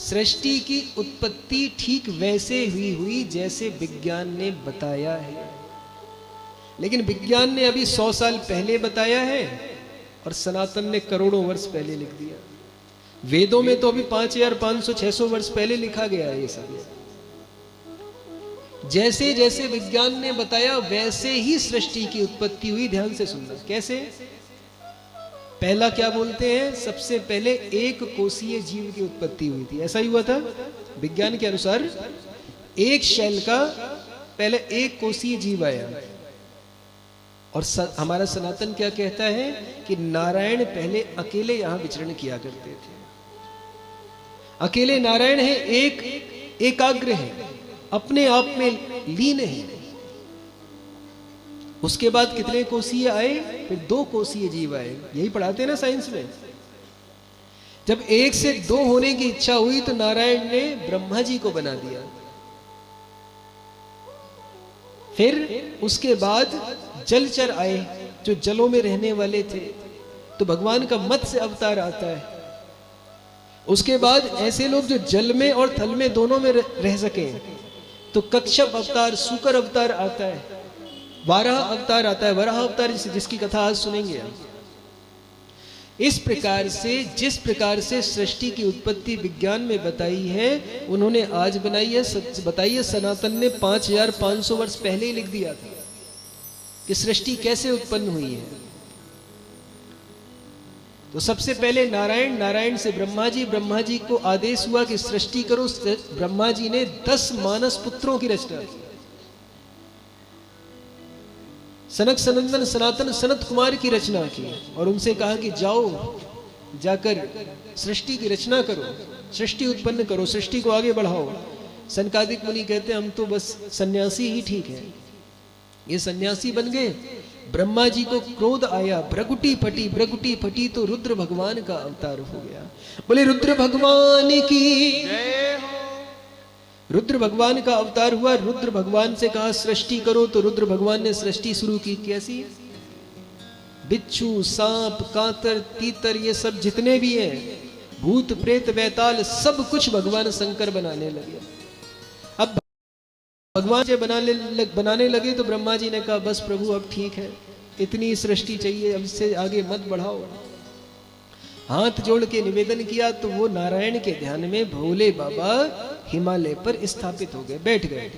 सृष्टि की उत्पत्ति ठीक वैसे हुई जैसे विज्ञान ने बताया है, लेकिन विज्ञान ने अभी 100 साल पहले बताया है और सनातन ने करोड़ों वर्ष पहले लिख दिया। वेदों में तो अभी 5500-600 वर्ष पहले लिखा गया है ये सब। जैसे जैसे विज्ञान ने बताया वैसे ही सृष्टि की उत्पत्ति हुई। ध्यान से सुनना कैसे। पहला क्या बोलते हैं, सबसे पहले एक कोशीय जीव की उत्पत्ति हुई थी, ऐसा ही हुआ था विज्ञान के अनुसार। एक शैल का पहले एक कोशीय जीव आया। और हमारा सनातन क्या कहता है कि नारायण पहले अकेले यहां विचरण किया करते थे। अकेले नारायण है, एक एकाग्र है, अपने आप में लीन है। उसके बाद कितने कोशीय आए, फिर 2 कोशीय जीव आए। यही पढ़ाते हैं ना साइंस में। जब 1 से 2 होने की इच्छा हुई तो नारायण ने ब्रह्मा जी को बना दिया। फिर उसके बाद जलचर आए जो जलों में रहने वाले थे, तो भगवान का मत्स्य अवतार आता है। उसके बाद ऐसे लोग जो जल में और थल में दोनों में रह सके, तो कच्छप अवतार, सूकर अवतार आता है, वाराह अवतार आता है। वराह अवतार जिसकी कथा आज सुनेंगे। इस प्रकार से जिस प्रकार से सृष्टि की उत्पत्ति विज्ञान में बताई है, उन्होंने आज बनाई है, बताइए सनातन ने 5500 वर्ष पहले ही लिख दिया था कि सृष्टि कैसे उत्पन्न हुई है। तो सबसे पहले नारायण, नारायण से ब्रह्मा जी को आदेश हुआ कि सृष्टि करो। ब्रह्मा जी ने 10 मानस पुत्रों की रचना की। सनक सनंदन सनातन सनत कुमार की रचना की और उनसे कहा कि जाओ जाकर सृष्टि की रचना करो, सृष्टि उत्पन्न करो, सृष्टि को आगे बढ़ाओ। सनकादिक मुनि कहते हैं हम तो बस सन्यासी ही ठीक है। ये सन्यासी बन गए। ब्रह्मा जी को क्रोध आया, भ्रगुटी फटी तो रुद्र भगवान का अवतार हो गया। बोले रुद्र भगवान की जय हो। रुद्र भगवान का अवतार हुआ। रुद्र भगवान से कहा सृष्टि करो, तो रुद्र भगवान ने सृष्टि शुरू की। कैसी? बिच्छू, सांप, कांतर, तीतर, ये सब जितने भी हैं, भूत प्रेत वैताल, सब कुछ भगवान शंकर बनाने लगे। अब भगवान जब बनाने लगे तो ब्रह्मा जी ने कहा बस प्रभु अब ठीक है, इतनी सृष्टि चाहिए, अब इससे आगे मत बढ़ाओ। हाथ जोड़ के निवेदन किया तो वो नारायण के ध्यान में भोले बाबा हिमालय पर स्थापित हो गए, बैठ गए।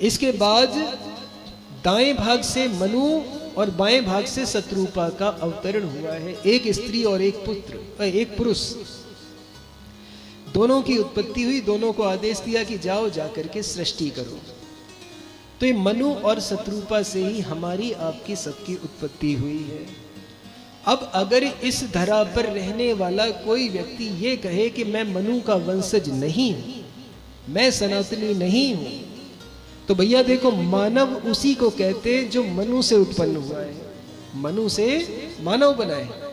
इसके बाद दाएं भाग से मनु और बाएं भाग से शत्रुपा का अवतरण हुआ है। एक स्त्री और एक पुरुष, दोनों की उत्पत्ति हुई। दोनों को आदेश दिया कि जाओ जाकर के सृष्टि करो। तो ये मनु और शत्रुपा से ही हमारी आपकी सबकी उत्पत्ति हुई है। अब अगर इस धरा पर रहने वाला कोई व्यक्ति ये कहे कि मैं मनु का वंशज नहीं हूं, मैं सनातनी नहीं हूं, तो भैया देखो मानव उसी को कहते जो मनु से उत्पन्न हुआ है, मनु से मानव बना है।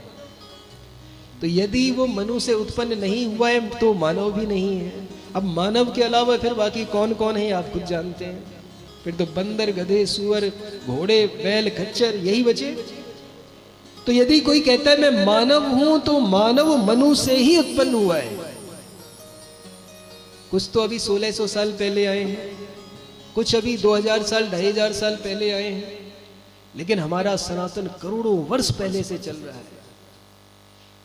तो यदि वो मनु से उत्पन्न नहीं हुआ है तो मानव भी नहीं है। अब मानव के अलावा फिर बाकी कौन कौन है आप खुद जानते हैं। फिर तो बंदर, गधे, सुअर, घोड़े, बैल, खच्चर यही बचे। तो यदि कोई कहता है मैं मानव हूं तो मानव मनु से ही उत्पन्न हुआ है। कुछ तो अभी 1600 साल पहले आए हैं, कुछ अभी 2000 साल 2500 साल पहले आए हैं, लेकिन हमारा सनातन करोड़ों वर्ष पहले से चल रहा है।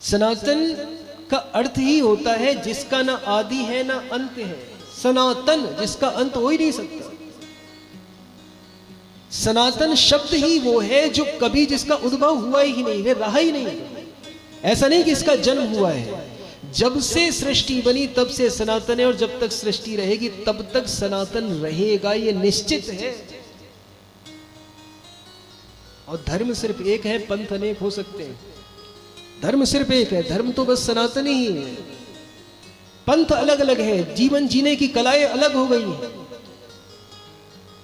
सनातन का अर्थ ही होता है जिसका ना आदि है ना अंत है। सनातन जिसका अंत हो ही नहीं सकता। सनातन शब्द ही वो है जो कभी जिसका उद्भव हुआ ही नहीं है, रहा ही नहीं। ऐसा नहीं कि इसका जन्म हुआ है। जब से सृष्टि बनी तब से सनातन है और जब तक सृष्टि रहेगी तब तक सनातन रहेगा, ये निश्चित है। और धर्म सिर्फ एक है, पंथ अनेक हो सकते हैं। धर्म सिर्फ एक है, धर्म तो बस सनातन ही है। पंथ अलग अलग है, जीवन जीने की कलाएं अलग हो गई हैं।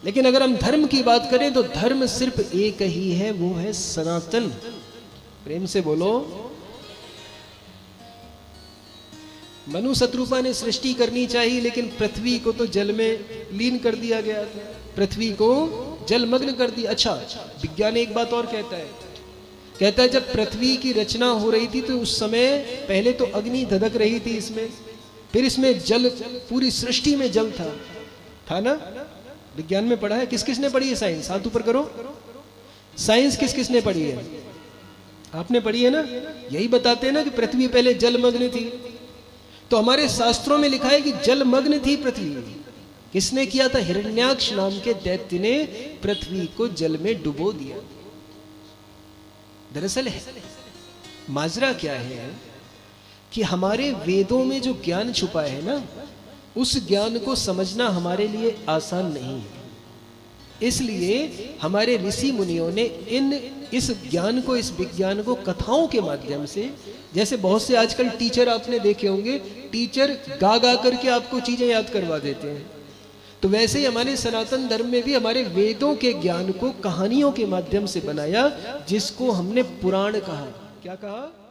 लेकिन अगर हम धर्म की बात करें तो धर्म सिर्फ एक ही है, वो है सनातन। प्रेम से बोलो। मनु शत्रुपा ने सृष्टि करनी चाहिए, लेकिन पृथ्वी को तो जल में लीन कर दिया गया था, पृथ्वी को जलमग्न कर दिया। अच्छा, विज्ञान एक बात और कहता है जब पृथ्वी की रचना हो रही थी तो उस समय पहले तो अग्नि धधक रही थी इसमें, फिर इसमें जल, पूरी सृष्टि में जल था ना? विज्ञान में पढ़ा है। किस किसने पढ़ी है साइंस? हाथ ऊपर करो। साइंस किस किसने पढ़ी है? आपने पढ़ी है ना? यही बताते हैं ना कि पृथ्वी पहले जलमग्न थी। तो हमारे शास्त्रों में लिखा है कि जलमग्न थी पृथ्वी। किसने किया था? हिरण्याक्ष नाम के दैत्य ने पृथ्वी को जल में डुबो दिया। दरअसल माजरा क्या है कि हमारे वेदों में जो ज्ञान छुपा है ना, उस ज्ञान को समझना हमारे लिए आसान नहीं है। इसलिए हमारे ऋषि मुनियों ने इस ज्ञान को, इस विज्ञान को कथाओं के माध्यम से, जैसे बहुत से आजकल टीचर आपने देखे होंगे, टीचर गा गा करके आपको चीजें याद करवा देते हैं, तो वैसे ही हमारे सनातन धर्म में भी हमारे वेदों के ज्ञान को कहानियों के माध्यम से बनाया, जिसको हमने पुराण कहा। क्या कहा?